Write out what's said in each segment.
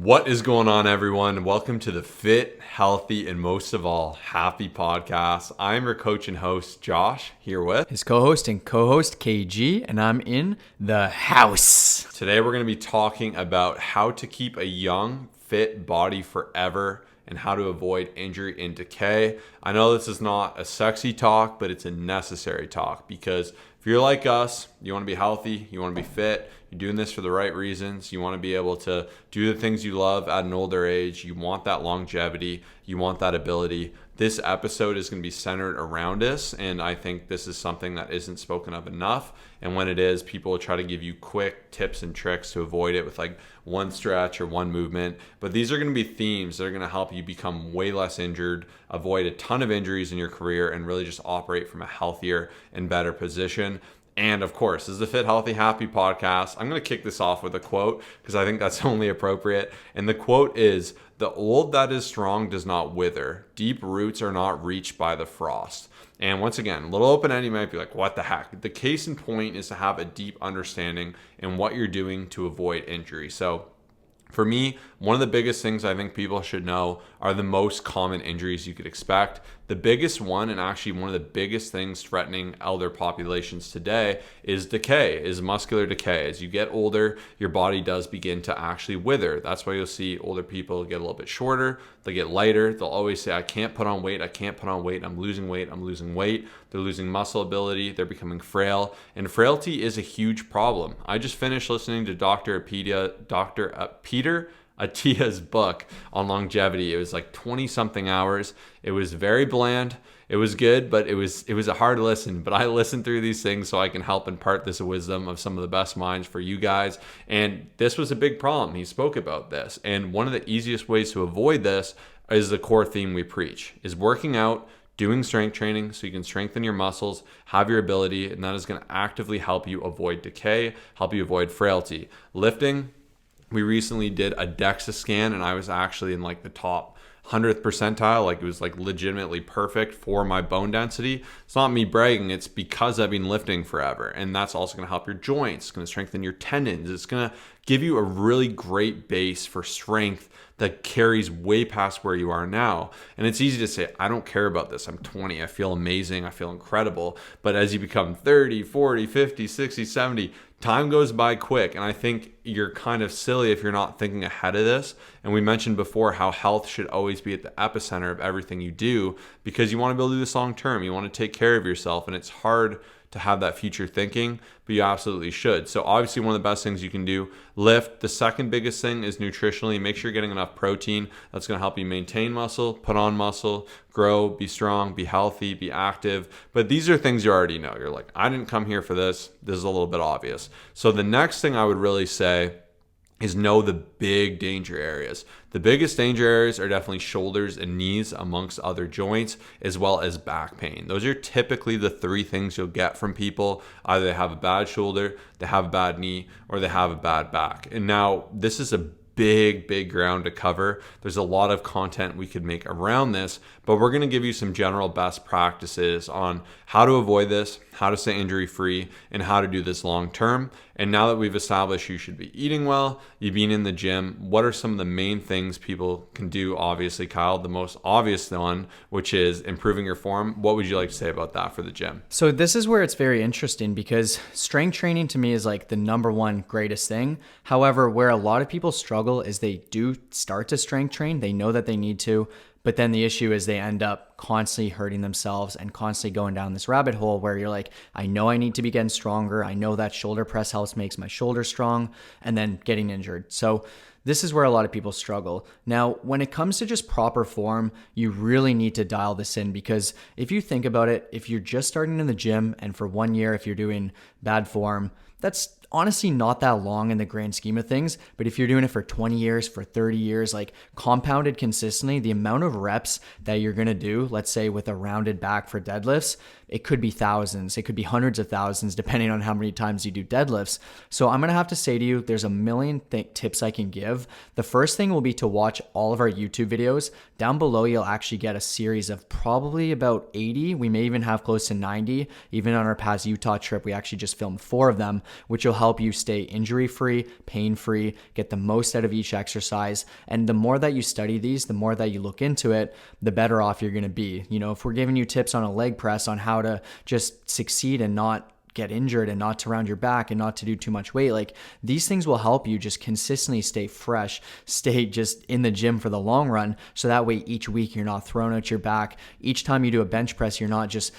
What is going on, everyone? Welcome to the Fit, Healthy, and most of all, Happy podcast. I'm your coach and host, Josh, here with his co-host and co-host, KG, and I'm in the house. Today, we're going to be talking about how to keep a young, fit body forever and how to avoid injury and decay. I know this is not a sexy talk, but it's a necessary talk because if you're like us, you want to be healthy, you want to be fit, you're doing this for the right reasons, you want to be able to do the things you love at an older age, you want that longevity, you want that ability. This episode is going to be centered around this, and I think this is something that isn't spoken of enough. And when it is, people will try to give you quick tips and tricks to avoid it with like one stretch or one movement. But these are going to be themes that are going to help you become way less injured, avoid a ton of injuries in your career, and really just operate from a healthier and better position. And of course, this is the Fit, Healthy, Happy podcast. I'm going to kick this off with a quote because I think that's only appropriate. And the quote is, "The old that is strong does not wither. Deep roots are not reached by the frost." And once again, a little open-ended, you might be like, what the heck? The case in point is to have a deep understanding in what you're doing to avoid injury. So for me, one of the biggest things I think people should know are the most common injuries you could expect. The biggest one, and actually one of the biggest things threatening elder populations today, is decay, is muscular decay. As you get older, your body does begin to actually wither. That's why you'll see older people get a little bit shorter, they get lighter. They'll always say, I can't put on weight, I'm losing weight. They're losing muscle ability, they're becoming frail, and frailty is a huge problem. I just finished listening to Dr. Peter Attia's book on longevity. It was like 20 something hours. It was very bland. It was good, but it was a hard listen. But I listen through these things so I can help impart this wisdom of some of the best minds for you guys. And this was a big problem. He spoke about this. And one of the easiest ways to avoid this is the core theme we preach, is working out, doing strength training so you can strengthen your muscles, have your ability, and that is going to actively help you avoid decay, help you avoid frailty. Lifting, we recently did a DEXA scan and I was actually in like the top 100th percentile. Like it was like legitimately perfect for my bone density. It's not me bragging, it's because I've been lifting forever. And that's also going to help your joints, it's going to strengthen your tendons. It's going to give you a really great base for strength that carries way past where you are now. And it's easy to say, I don't care about this. I'm 20. I feel amazing. I feel incredible. But as you become 30, 40, 50, 60, 70, time goes by quick. And I think you're kind of silly if you're not thinking ahead of this. And we mentioned before how health should always be at the epicenter of everything you do because you want to be able to do this long term. You want to take care of yourself. And it's hard to have that future thinking, but you absolutely should. So obviously one of the best things you can do, lift. The second biggest thing is nutritionally. Make sure you're getting enough protein. That's going to help you maintain muscle, put on muscle, grow, be strong, be healthy, be active. But these are things you already know. You're like, I didn't come here for this. This is a little bit obvious. So the next thing I would really say is know the big danger areas. The biggest danger areas are definitely shoulders and knees amongst other joints, as well as back pain. Those are typically the three things you'll get from people. Either they have a bad shoulder, they have a bad knee, or they have a bad back. And now this is a big ground to cover. There's a lot of content we could make around this, but we're going to give you some general best practices on how to avoid this, how to stay injury free, and how to do this long term. And now that we've established you should be eating well, you've been in the gym, what are some of the main things people can do? Obviously, Kyle, the most obvious one, which is improving your form. What would you like to say about that for the gym? So this is where it's very interesting because strength training to me is like the number one greatest thing. However, where a lot of people struggle is they do start to strength train. They know that they need to, but then the issue is they end up constantly hurting themselves and constantly going down this rabbit hole where you're like, I know I need to be getting stronger. I know that shoulder press helps makes my shoulder strong, and then getting injured. So this is where a lot of people struggle. Now, when it comes to just proper form, you really need to dial this in because if you think about it, if you're just starting in the gym and for 1 year, if you're doing bad form, that's honestly not that long in the grand scheme of things. But if you're doing it for 20 years, for 30 years, like compounded consistently, the amount of reps that you're going to do, let's say with a rounded back for deadlifts, it could be thousands, it could be hundreds of thousands, depending on how many times you do deadlifts. So I'm going to have to say to you, there's a million tips I can give. The first thing will be to watch all of our YouTube videos. Down below, you'll actually get a series of probably about 80. We may even have close to 90. Even on our past Utah trip, we actually just filmed 4 of them, which will help you stay injury-free, pain-free, get the most out of each exercise. And the more that you study these, the more that you look into it, the better off you're going to be. You know, if we're giving you tips on a leg press on how to just succeed and not get injured and not to round your back and not to do too much weight, like these things will help you just consistently stay fresh, stay just in the gym for the long run. So that way each week you're not throwing out your back. Each time you do a bench press, you're not just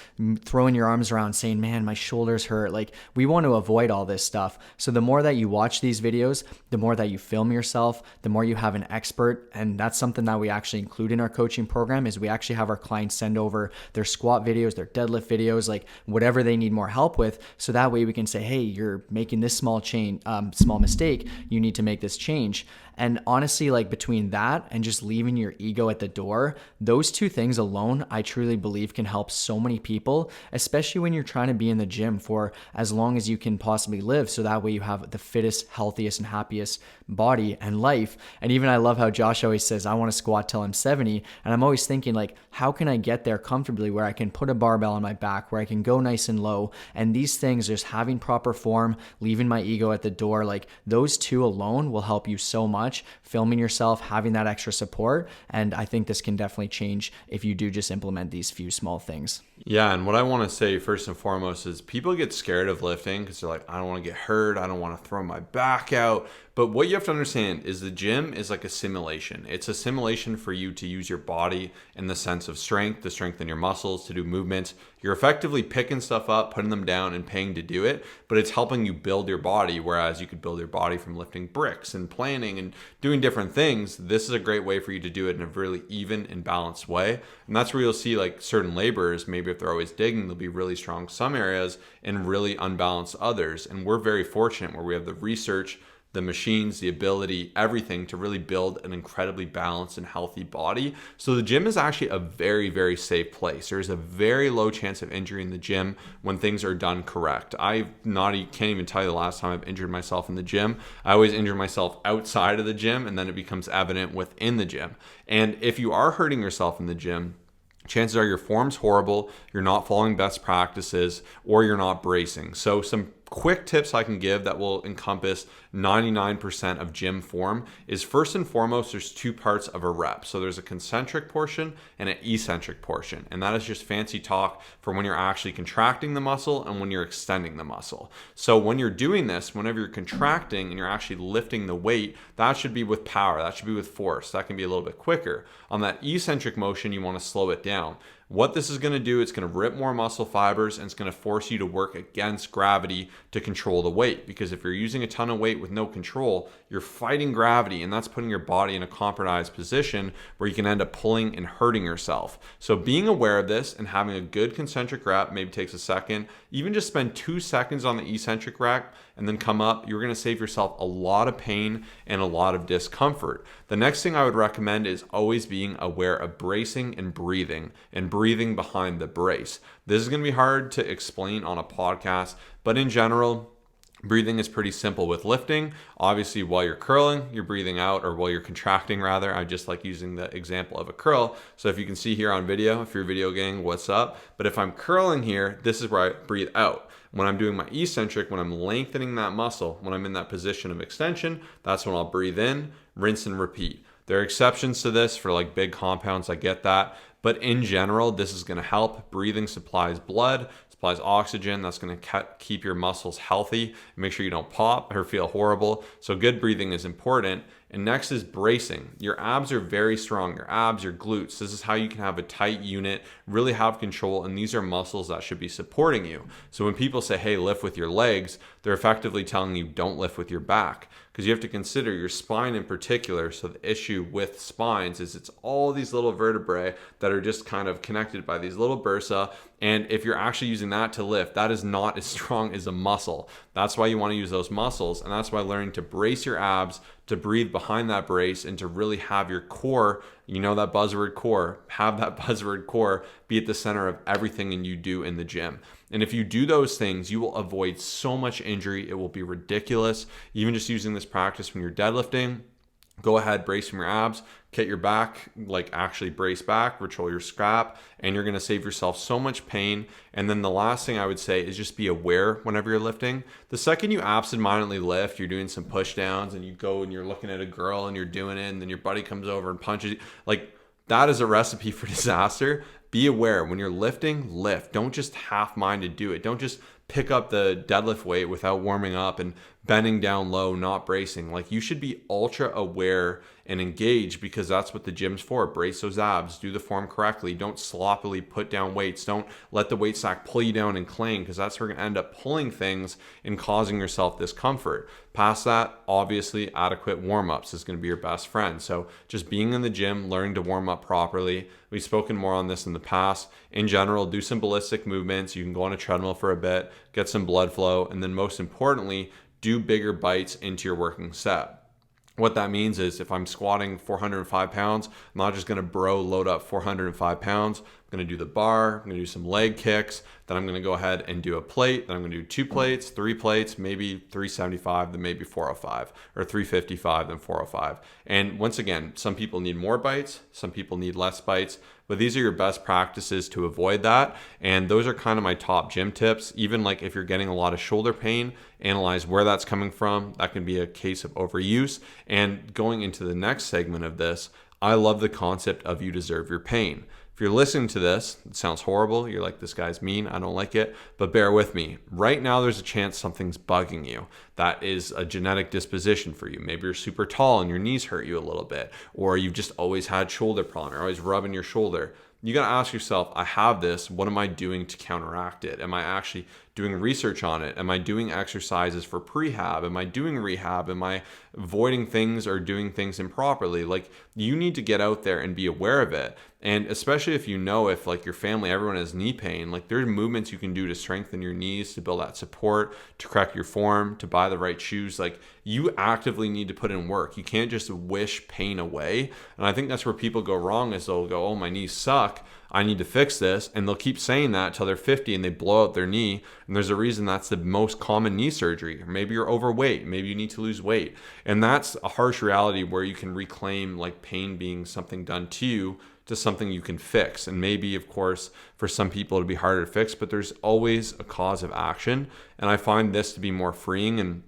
throwing your arms around saying, man, my shoulders hurt. Like we want to avoid all this stuff. So the more that you watch these videos, the more that you film yourself, the more you have an expert. And that's something that we actually include in our coaching program is we actually have our clients send over their squat videos, their deadlift videos, like whatever they need more help with. So that way we can say, hey, you're making this small mistake. You need to make this change. And honestly, like between that and just leaving your ego at the door, those 2 things alone, I truly believe can help so many people, especially when you're trying to be in the gym for as long as you can possibly live. So that way you have the fittest, healthiest, and happiest body and life. And even I love how Josh always says, I want to squat till I'm 70. And I'm always thinking like, how can I get there comfortably where I can put a barbell on my back, where I can go nice and low? And these things, just having proper form, leaving my ego at the door, like those 2 alone will help you so much. Filming yourself, having that extra support. And I think this can definitely change if you do just implement these few small things. Yeah, and what I want to say first and foremost is people get scared of lifting because they're like, I don't want to get hurt. I don't want to throw my back out. But what you have to understand is the gym is like a simulation. It's a simulation for you to use your body in the sense of strength, to strengthen your muscles, to do movements. You're effectively picking stuff up, putting them down, and paying to do it, but it's helping you build your body, whereas you could build your body from lifting bricks and planning and doing different things. This is a great way for you to do it in a really even and balanced way. And that's where you'll see like certain laborers, maybe if they're always digging, they'll be really strong some areas and really unbalanced others. And we're very fortunate where we have the research, the machines, the ability, everything to really build an incredibly balanced and healthy body. So the gym is actually a very, very safe place. There's a very low chance of injury in the gym when things are done correct. Can't even tell you the last time I've injured myself in the gym. I always injure myself outside of the gym, and then it becomes evident within the gym. And if you are hurting yourself in the gym, chances are your form's horrible, you're not following best practices, or you're not bracing. So some quick tips I can give that will encompass 99% of gym form is first and foremost, there's 2 parts of a rep. So there's a concentric portion and an eccentric portion. And that is just fancy talk for when you're actually contracting the muscle and when you're extending the muscle. So when you're doing this, whenever you're contracting and you're actually lifting the weight, that should be with power. That should be with force. That can be a little bit quicker. On that eccentric motion, you want to slow it down. What this is going to do, it's going to rip more muscle fibers and it's going to force you to work against gravity to control the weight. Because if you're using a ton of weight with no control, you're fighting gravity, and that's putting your body in a compromised position where you can end up pulling and hurting yourself. So being aware of this and having a good concentric rep, maybe takes a second, even just spend 2 seconds on the eccentric rep and then come up, you're going to save yourself a lot of pain and a lot of discomfort. The next thing I would recommend is always being aware of bracing and breathing behind the brace. This is going to be hard to explain on a podcast, but in general, breathing is pretty simple with lifting. Obviously, while you're curling, you're breathing out, or while you're contracting rather. I just like using the example of a curl. So if you can see here on video, if you're video gang, what's up? But if I'm curling here, this is where I breathe out. When I'm doing my eccentric, when I'm lengthening that muscle, when I'm in that position of extension, that's when I'll breathe in, rinse and repeat. There are exceptions to this for like big compounds, I get that. But in general, this is going to help. Breathing supplies blood, supplies oxygen. That's going to keep your muscles healthy. Make sure you don't pop or feel horrible. So good breathing is important. And next is bracing. Your abs are very strong. Your abs, your glutes. This is how you can have a tight unit, really have control. And these are muscles that should be supporting you. So when people say, hey, lift with your legs, they're effectively telling you don't lift with your back, because you have to consider your spine in particular. So the issue with spines is it's all these little vertebrae that are just kind of connected by these little bursa. And if you're actually using that to lift, that is not as strong as a muscle. That's why you want to use those muscles. And that's why learning to brace your abs, to breathe behind that brace, and to really have your core, you know, that buzzword core, have that buzzword core be at the center of everything you do in the gym. And if you do those things, you will avoid so much injury. It will be ridiculous. Even just using this practice when you're deadlifting, go ahead, brace from your abs, get your back, like actually brace back, control your scap, and you're going to save yourself so much pain. And then the last thing I would say is just be aware whenever you're lifting. The second you absentmindedly lift, you're doing some push downs and you go and you're looking at a girl and you're doing it, and then your buddy comes over and punches you. Like, that is a recipe for disaster. Be aware when you're lifting, lift. Don't just half-minded do it. Don't just pick up the deadlift weight without warming up and bending down low, not bracing. Like, you should be ultra aware and engaged, because that's what the gym's for. Brace those abs, do the form correctly. Don't sloppily put down weights. Don't let the weight stack pull you down and cling, because that's where you're going to end up pulling things and causing yourself discomfort. Past that, obviously, adequate warm-ups is going to be your best friend. So just being in the gym, learning to warm up properly. We've spoken more on this in the past. In general, do some ballistic movements. You can go on a treadmill for a bit, get some blood flow, and then most importantly, do bigger bites into your working set. What that means is if I'm squatting 405 pounds, I'm not just going to load up 405 pounds. I'm going to do the bar, I'm going to do some leg kicks, then I'm going to go ahead and do a plate, then I'm going to do 2 plates, 3 plates, maybe 375, then maybe 405, or 355, then 405. And once again, some people need more bites, some people need less bites, but these are your best practices to avoid that. And those are kind of my top gym tips. Even like if you're getting a lot of shoulder pain, analyze where that's coming from. That can be a case of overuse. And going into the next segment of this, I love the concept of you deserve your pain. If you're listening to this, it sounds horrible. You're like, this guy's mean. I don't like it. But bear with me. Right now, there's a chance something's bugging you. That is a genetic disposition for you. Maybe you're super tall and your knees hurt you a little bit. Or you've just always had shoulder problem. You're always rubbing your shoulder. You got to ask yourself, I have this. What am I doing to counteract it? Am I actually doing research on it? Am I doing exercises for prehab? Am I doing rehab? Am I avoiding things or doing things improperly? Like, you need to get out there and be aware of it. And especially if you know, if like your family, everyone has knee pain, like there's movements you can do to strengthen your knees, to build that support, to correct your form, to buy the right shoes. Like, you actively need to put in work. You can't just wish pain away. And I think that's where people go wrong, is they'll go, oh, my knees suck, I need to fix this. And they'll keep saying that till they're 50 and they blow out their knee. And there's a reason that's the most common knee surgery. Or maybe you're overweight. Maybe you need to lose weight. And that's a harsh reality where you can reclaim like pain being something done to you to something you can fix. And maybe, of course, for some people it'll be harder to fix, but there's always a cause of action. And I find this to be more freeing. And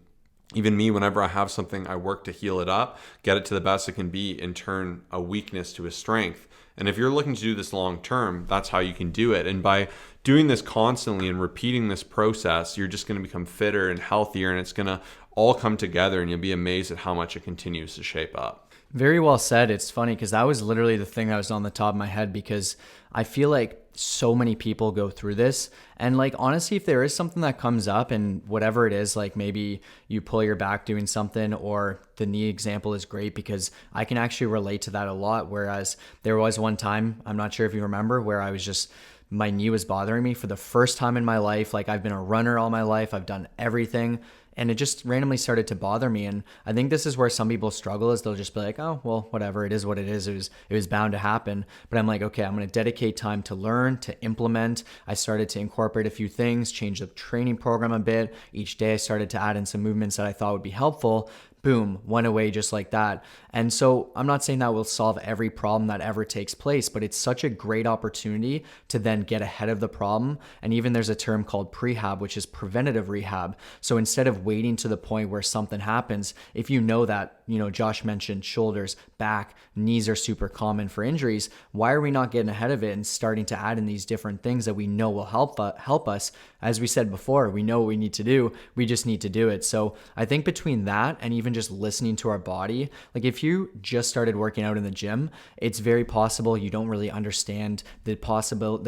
even me, whenever I have something, I work to heal it up, get it to the best it can be, and turn a weakness to a strength. And if you're looking to do this long term, that's how you can do it. And by doing this constantly and repeating this process, you're just going to become fitter and healthier, and it's going to all come together, and you'll be amazed at how much it continues to shape up. Very well said. It's funny because that was literally the thing that was on the top of my head, because I feel like so many people go through this. And like, honestly, if there is something that comes up, and whatever it is, like maybe you pull your back doing something, or the knee example is great because I can actually relate to that a lot. Whereas there was one time, I'm not sure if you remember, where I was just, my knee was bothering me for the first time in my life. Like, I've been a runner all my life. I've done everything. And it just randomly started to bother me. And I think this is where some people struggle, is they'll just be like, oh, well, whatever, it is what it is. It was bound to happen. But I'm like, okay, I'm going to dedicate time to learn, to implement. I started to incorporate a few things, change the training program a bit. Each day I started to add in some movements that I thought would be helpful. Boom, went away just like that. And so I'm not saying that will solve every problem that ever takes place, but it's such a great opportunity to then get ahead of the problem. And even there's a term called prehab, which is preventative rehab. So instead of waiting to the point where something happens, if you know that Josh mentioned shoulders, back, knees are super common for injuries. Why are we not getting ahead of it and starting to add in these different things that we know will help us? As we said before, we know what we need to do. We just need to do it. So I think between that and even just listening to our body, like if you just started working out in the gym, it's very possible you don't really understand the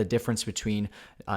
difference between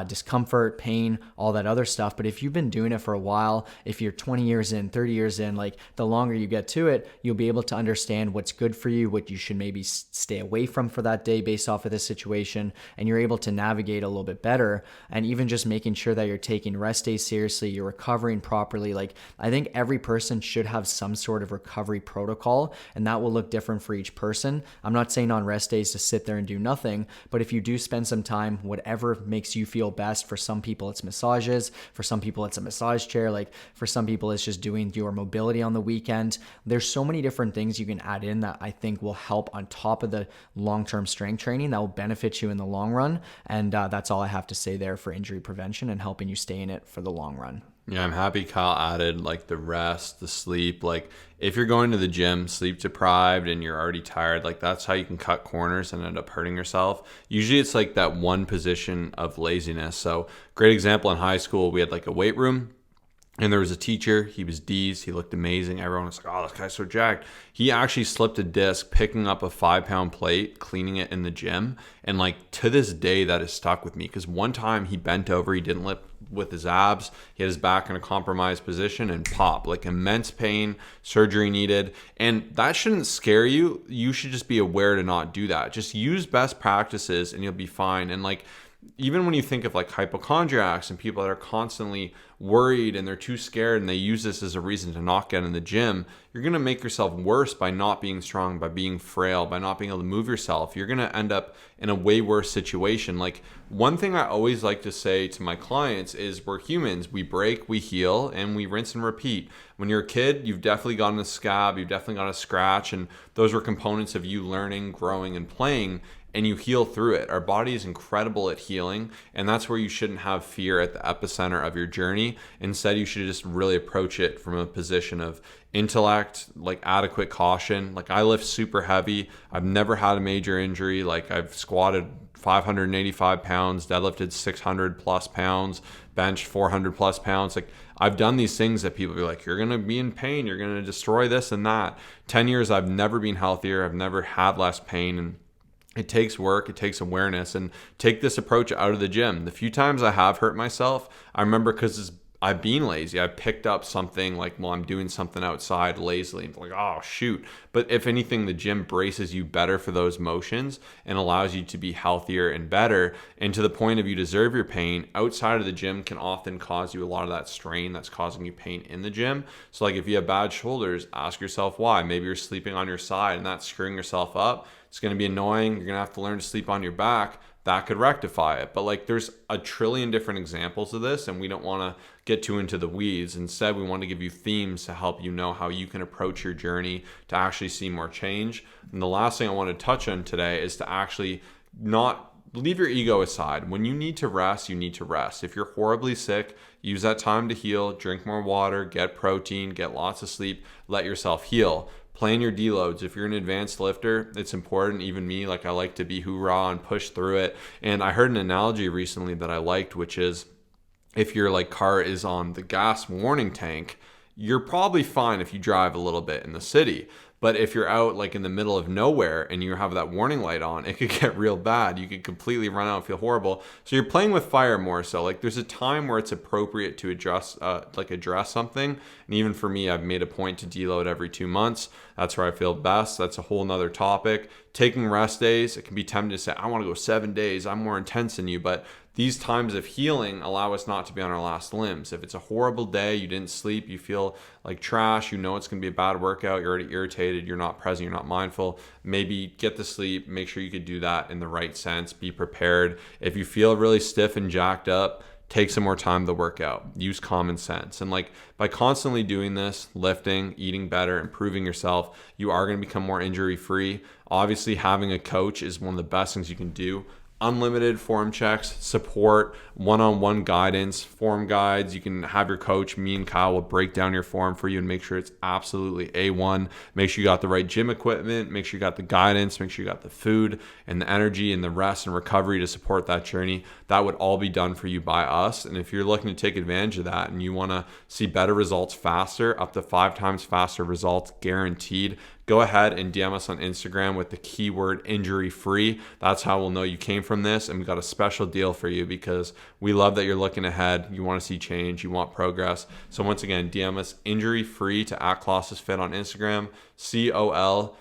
discomfort, pain, all that other stuff. But if you've been doing it for a while, if you're 20 years in, 30 years in, like the longer you get to it, you'll be able to understand what's good for you, what you should maybe stay away from for that day based off of this situation. And you're able to navigate a little bit better. And even just making sure that you're taking rest days seriously, you're recovering properly. Like I think every person should have some sort of recovery protocol, and that will look different for each person. I'm not saying on rest days to sit there and do nothing, but if you do spend some time, whatever makes you feel best. For some people it's massages, for some people it's a massage chair, like for some people it's just doing your mobility on the weekend. There's so many different things you can add in that I think will help on top of the long-term strength training that will benefit you in the long run. And that's all I have to say there for injury prevention and helping you stay in it for the long run. Yeah, I'm happy Kyle added like the rest, the sleep. Like if you're going to the gym sleep deprived and you're already tired, like that's how you can cut corners and end up hurting yourself. Usually it's like that one position of laziness. So great example, in high school, we had like a weight room. And there was a teacher, he was D's, he looked amazing. Everyone was like, oh, this guy's so jacked. He actually slipped a disc picking up a 5-pound plate, cleaning it in the gym. And like to this day, that is stuck with me because one time he bent over, he didn't lift with his abs, he had his back in a compromised position and pop, like immense pain, surgery needed. And that shouldn't scare you. You should just be aware to not do that. Just use best practices and you'll be fine. And like, even when you think of like hypochondriacs and people that are constantly worried and they're too scared and they use this as a reason to not get in the gym, you're going to make yourself worse by not being strong, by being frail, by not being able to move yourself. You're going to end up in a way worse situation. Like one thing I always like to say to my clients is we're humans. We break, we heal, and we rinse and repeat. When you're a kid, you've definitely gotten a scab, you've definitely got a scratch, and those were components of you learning, growing, and playing. And you heal through it. Our body is incredible at healing, and that's where you shouldn't have fear at the epicenter of your journey. Instead, you should just really approach it from a position of intellect, like adequate caution. Like I lift super heavy. I've never had a major injury. Like I've squatted 585 pounds, deadlifted 600 plus pounds, benched 400 plus pounds. Like I've done these things that people be like, you're going to be in pain. You're going to destroy this and that. 10 years, I've never been healthier. I've never had less pain. And it takes work, it takes awareness, and take this approach out of the gym. The few times I have hurt myself, I remember because I've been lazy. I picked up something like while I'm doing something outside lazily and like, oh shoot. But if anything, the gym braces you better for those motions and allows you to be healthier and better. And to the point of you deserve your pain, outside of the gym can often cause you a lot of that strain that's causing you pain in the gym. So like if you have bad shoulders, ask yourself why. Maybe you're sleeping on your side and that's screwing yourself up. It's going to be annoying. You're going to have to learn to sleep on your back. That could rectify it. But like there's a trillion different examples of this, and we don't want to get too into the weeds. Instead, we want to give you themes to help you know how you can approach your journey to actually see more change. And the last thing I want to touch on today is to actually not leave your ego aside. When you need to rest, you need to rest. If you're horribly sick, use that time to heal, drink more water, get protein, get lots of sleep, let yourself heal. Plan your deloads. If you're an advanced lifter, it's important. Even me, like I like to be hoorah and push through it. And I heard an analogy recently that I liked, which is if your like car is on the gas warning tank, you're probably fine if you drive a little bit in the city. But if you're out like in the middle of nowhere and you have that warning light on, it could get real bad. You could completely run out and feel horrible. So you're playing with fire more so. Like there's a time where it's appropriate to address something. And even for me, I've made a point to deload every 2 months. That's where I feel best. That's a whole nother topic. Taking rest days, it can be tempting to say, I want to go 7 days. I'm more intense than you. But these times of healing allow us not to be on our last limbs. If it's a horrible day, you didn't sleep, you feel like trash, you know it's going to be a bad workout, you're already irritated, you're not present, you're not mindful, maybe get the sleep, make sure you could do that in the right sense, be prepared. If you feel really stiff and jacked up, take some more time to work out. Use common sense. And like by constantly doing this, lifting, eating better, improving yourself, you are going to become more injury free. Obviously, having a coach is one of the best things you can do. unlimited form checks, support, one-on-one guidance, form guides. You can have your coach, me and Kyle will break down your form for you and make sure it's absolutely A1. Make sure you got the right gym equipment, make sure you got the guidance, make sure you got the food and the energy and the rest and recovery to support that journey. That would all be done for you by us. And if you're looking to take advantage of that and you want to see better results faster, up to 5 times faster results guaranteed, go ahead and DM us on Instagram with the keyword injury free. That's how we'll know you came from this. And we got a special deal for you because we love that you're looking ahead. You want to see change. You want progress. So once again, DM us injury free to @ColossusFit on Instagram, ColossusFit.